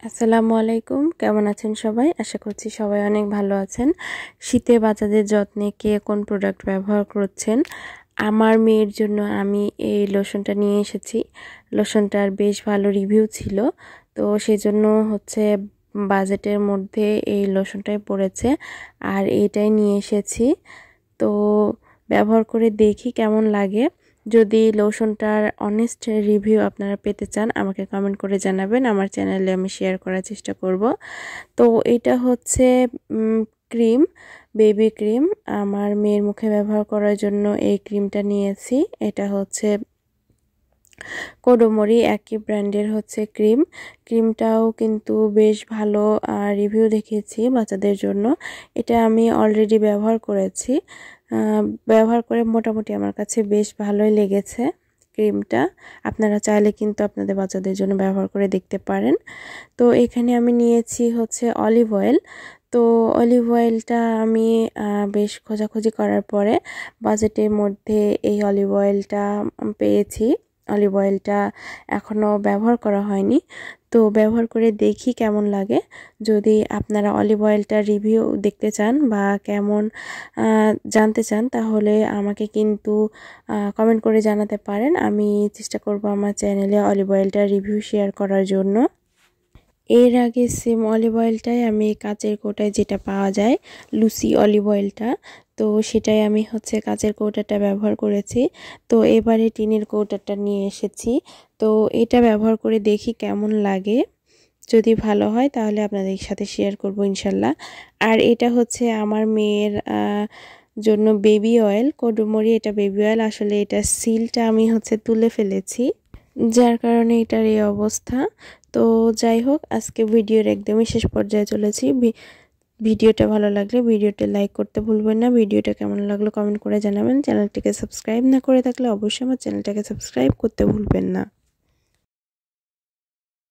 আসসালামু আলাইকুম, কেমন আছেন সবাই? আশা করছি সবাই অনেক ভালো আছেন। শীতে বাচ্চাদের যত্নে কে কোন প্রোডাক্ট ব্যবহার করছেন? আমার মেয়ের জন্য আমি এই লোশনটা নিয়ে এসেছি। লোশনটার বেশ ভালো রিভিউ ছিল, তো সেজন্য বাজেটের মধ্যে এই লোশনটাই পড়েছে আর এইটাই নিয়ে এসেছি। তো ব্যবহার করে দেখি কেমন লাগে। যদি লোশনটার অনেস্ট রিভিউ আপনারা পেতে চান আমাকে কমেন্ট করে জানাবেন, আমার চ্যানেলে আমি শেয়ার করার চেষ্টা করব। তো এটা ক্রিম, বেবি ক্রিম। আমার মেয়ের মুখে ব্যবহার করার জন্য এই ক্রিমটা নিয়েছি। এটা কোডোমোরি একই ব্র্যান্ডের ক্রিমটাও কিন্তু বেশ ভালো রিভিউ দেখিয়েছি বাচ্চাদের জন্য। এটা আমি অলরেডি ব্যবহার করেছি, ব্যবহার করে মোটামুটি আমার কাছে বেশ ভালোই লেগেছে ক্রিমটা। আপনারা চাইলে কিন্তু আপনাদের বাচ্চাদের জন্য ব্যবহার করে দেখতে পারেন। তো এখানে আমি নিয়েছি অলিভ অয়েল। তো অলিভ অয়েলটা আমি বেশ খোঁজাখুঁজি করার পরে বাজেটের মধ্যে এই অলিভ অয়েলটা পেয়েছি। অলিভ অয়েলটা এখনও ব্যবহার করা হয়নি, তো ব্যবহার করে দেখি কেমন লাগে। যদি আপনারা অলিভ অয়েলটার রিভিউ দেখতে চান বা কেমন জানতে চান তাহলে আমাকে কিন্তু কমেন্ট করে জানাতে পারেন। আমি চেষ্টা করব আমার চ্যানেলে অলিভ অয়েলটার রিভিউ শেয়ার করার জন্য। এর আগে সেম অলিভ অয়েলটাই আমি কাচের কৌটায় যেটা পাওয়া যায়, লুসি অলিভ অয়েলটা, তো সেটাই আমি কাচের কৌটাটা ব্যবহার করেছি। তো এবারে টিনের কৌটাটা নিয়ে এসেছি। তো এটা ব্যবহার করে দেখি কেমন লাগে। যদি ভালো হয় তাহলে আপনাদের সাথে শেয়ার করব ইনশাল্লাহ। আর এটা আমার মেয়ের জন্য বেবি অয়েল, কোডোমোরি এটা বেবি অয়েল। আসলে এটা সিলটা আমি তুলে ফেলেছি, যার কারণে এটার এই অবস্থা। তো যাই হোক, আজকে ভিডিওর একদমই শেষ পর্যায়ে চলেছি। ভিডিওটা ভালো লাগলে ভিডিওটা লাইক করতে ভুলবেন না। ভিডিওটা কেমন লাগলো কমেন্ট করে জানাবেন। চ্যানেলটিকে সাবস্ক্রাইব না করে থাকলে অবশ্যই আমার চ্যানেলটাকে সাবস্ক্রাইব করতে ভুলবেন না।